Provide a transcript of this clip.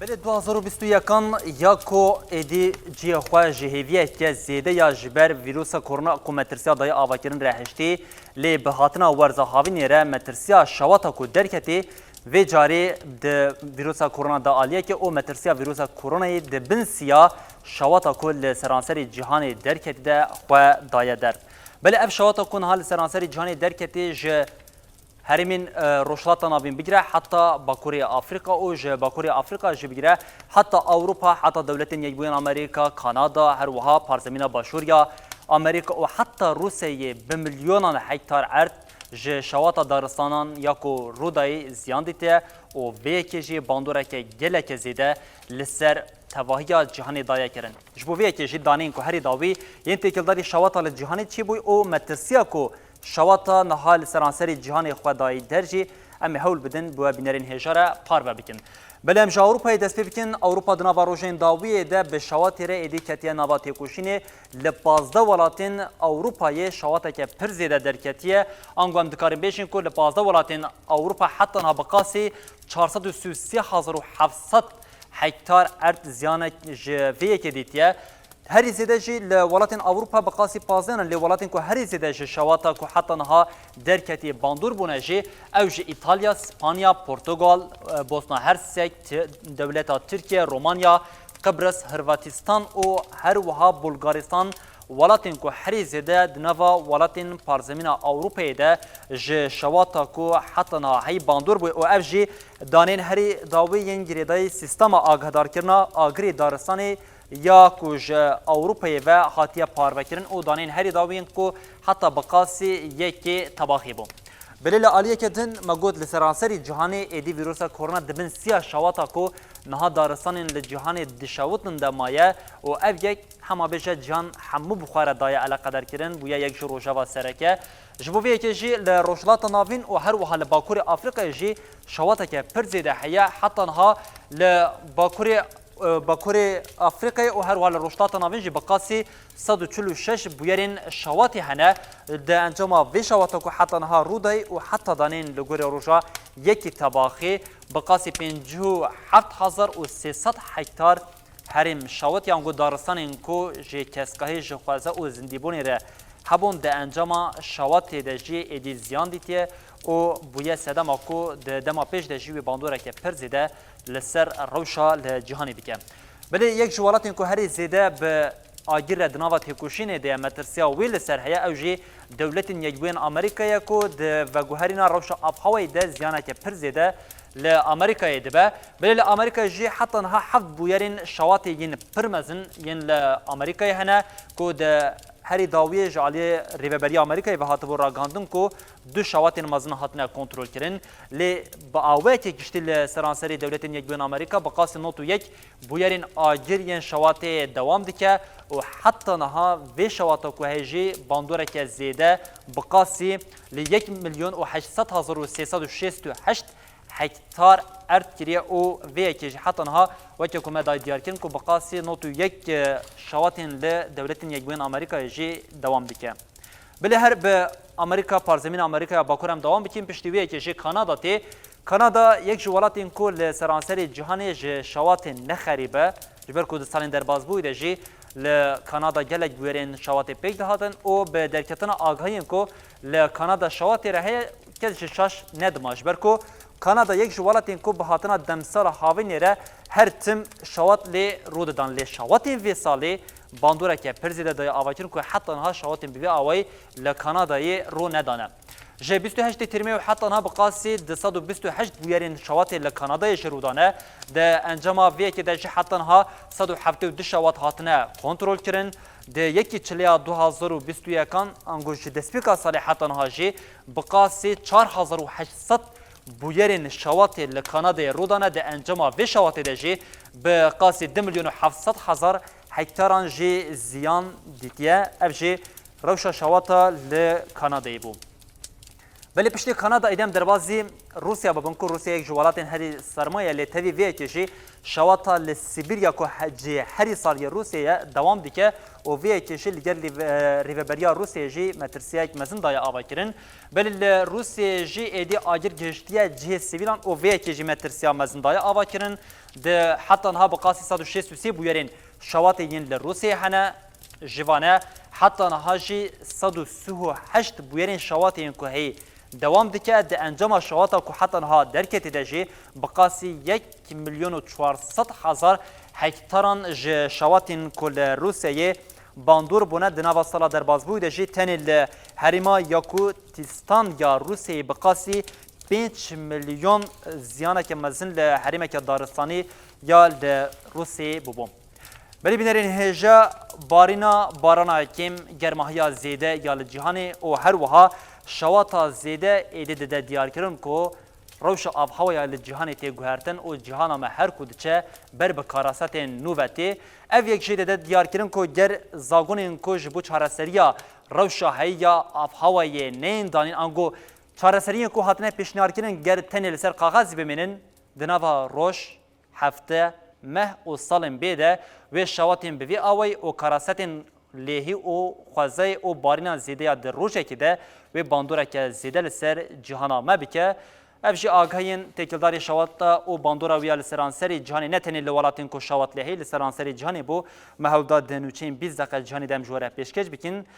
بله 2021 یا کو ادی جی خو جهویه که زیده یا جبر ویروس کرونا کو مترسیا دای آواکرین رهشتی لی بهاتنا ورزه هاوین ره مترسیا شواتا کو درکتی و جاری د ویروس کرونا دا آلیه که او مترسیا ویروس کرونا د بنسیا شواتا کو لسرانسری جهان درکتی ده خو دای در بله اف شواتا کن حال سرانسری جهان درکتی ج هرمین روشلاتا نابین بگیره حتی باکوری آفریقا و باکوری آفریقا جه بگیره حتی اروپا حتی دولت یکبوین آمریکا کانادا هر وها پارزمین باشوریا آمریکا و حتی روسیه به میلیونان هکتار ارد جه شواتا دارستانان یاکو رودای زیان دیته و ویکی جه باندوره که گله که زیده لسر تواهی جهانی دایا کرن جبو ویکی جه دانین که هری داوی ین تکلداری شواتا لجهانی چی بوی او مترسیا که شواتا نهال سرانسری جهان خدای درجی ام هول بدن بو بینرین هجاره پار بکن بلم جا اروپا دست بکن اروپا دنا روجین داویه ده به شوات ر ادی کتیا نبات کوشینه ل 15 ولاتن اروپای شواتا که پر زیاده درکتیه انگام دکاریم بشین کو ل 15 ولاتن اروپا حتی نه بقاسی 433700 هکتار ارض زیان جویه که دیتیه هری زیده جی لولاتن اروپا بقاسی پازن لولاتن کو هری زیده جی شواتا کو حتی نها درکتی باندور بونه جی او جی ایتالیا، اسپانیا، پرتغال، بوسنا هرسک، دولت ترکیه، رومانیا، قبرس، هرواتستان و هر وها بلغارستان ولاتن کو هری زیده دنوا ولاتن پارزمین اروپا ده جی شواتا کو حتی نها هی باندور بو او اف جی دانین هری داوی ین گریدای سیستم آگهدار کرنا آگری دارستانی یا کوج اروپای و حاتیه پاروکرین او دانین هری داوین کو حتی بقاسی یکی تباخی بو بلیل آلیه که دن مگود لسرانسری جهانی ایدی ویروس کرونا دبن سیا شواتا کو نها دارستانین لجهانی دشاوتن دمایه و اف یک همه بجه جهان همو بخواره دایه علاقه در کرن بویا یک جو روژاوا سرکه جبوی که جی لروشلات ناوین و هر وها لباکور آفریقا جی شواتا که پر زیده حیا حتی نها باکوری افریقای و هر وال روشتات ناوین جی بقاسی 146 بویرین شواتی هنه ده انجام وی شواتا کو حتی نها رودای و حتی دانین لگوری روژا یکی تباخی بقاسی 57300 هکتار هرم شواتی انگو دارستان کو جی کسکاهی جخوازه و زندیبونی ره هبون ده انجام شواتی ده جی ایدی زیان دیتیه و بویه سدما کو ده دما پیش ده جیوی باندوره که پر زیده لسر روشا لجهانی دیگه بله یک جوالات کو هری زیده به آگیر دناوات هکوشین ده مترسیا ویل سر هيا او جی دولت یکبوین آمریکا کو ده و گوهرینا روشا افهوی ده زیانه که پر زیده لامریکا ده بله لامریکا جی حتی نها حفظ بویرین شواتی ین پرمزن ین لامریکا هنه کو ده هری داویه جالی ریبری آمریکای و هاتبو راگاندن کو دو شواتین مزن هاتنه کنترل کرن لی با آوه که گشتی لسرانسری دولت یکبوین آمریکا بقاس نوتو یک بویرین آجر ین شوات دوام دیکه و حتی نها وی شواتا که هجی باندوره که زیده بقاسی لی 1,800,368 هکتار ارد کریه او وی که حتی نها وکی که مدای دیار کن که بقاسی نوتو یک شواتین لدولت یکبوین آمریکا جی دوام دیکه بله هر به آمریکا پارزمین آمریکا باکورم دوام بکیم پشتی وی که جی کانادا تی کانادا یک جوالاتین که لسرانسری جهانی جی شواتین نخریبه جبر کردستان در باز بویده جی لکانادا گلک بویرین شواتی پیک دهاتن او به درکتن آگاهیم که لکانادا شواتی رهی که شاش ندماش برکو کانادا یک جوالاتین کو بهاتنا دمسال هاوین ره هر تم شوات لی روددان لی شواتین وی سالی باندوره که پرزیده دای آواکرین که حتی نها شواتین بیوی آوی لکانادای رو ندانه جه 28 ترمی و حتی نها بقاسی 228 بویرین شوات لکانادای شرودانه ده انجام وی که ده جه حتی نها 172 شوات هاتنه کنترول کرن ده یکی چلیا 2021 انگوش دسپیکا سالی حتی نها جه بقاسی 4800 بویرین شوات لکانادای رودانه ده انجام وی شوات ده جه بقاسی 2,700,000 هکتاران جه زیان دیتیه اف جه روشا شواتا لکانادای بو ولی پشتی کانادا ایدم دربازی روسیا بابن کو روسیا یک جوالاتین هری سرمایه لتوی وی کشی شواتا لسیبریا کو حجی هری سال روسیا دوام دیکه و وی کشی لگر ریوبریا روسیا جی مترسیا یک مزن دای آوا کرن بل روسیا جی ایدی آجر گشتیا جه سیویلان و وی کشی مترسیا مزن دای آوا کرن ده حتی انها بقاسی 163 بویرین شوات ین لروسیا هنه جوانه حتی نهاجی 138 بویرین شوات ین که هی دوام دکه ده انجام شواتا که حتی نها درکت دجی بقاسی 1,400,000 هکتاران شواتین کل روسیه باندور بونه دنوا سالا در بازبوی دجی تنیل هریما یاکوتیستان یا روسیه بقاسی 5 میلیون زیانه که مزن لحریمه که دارستانی یا لروسیه ببوم بلی بینرین هجا بارانا کم گرماهیا زیده یا لجهانی او هر وها شواتا زیده ایده ده دیار کرن که روش آب هوای لجهانی تی گوهرتن و جهانا ما هر کود چه بر بکاراسات نوبتی او یک جیده ده دیار کرن که گر زاگونین که جبو چارسریا روش هیا آب هوای نین دانین انگو چارسرین که هاتنه پیشنهار کرن گر تنی لسر کاغذی بمینن دنوا روش هفته مه و سالم بیده و شواتین بوی آوی و کاراساتین لیهی و خوازه و بارینا زیده یا در روشه که ده و باندوره که زیده لسر جهانا ما بکه افجی آگاهین تکلداری شوات و باندوره ویا لسرانسری جهانی نتنی لولاتین که شوات لیهی لسرانسری جهانی بو محلداد دنوچین 20 دقیقه جهانی دم جوره پیشکش بکن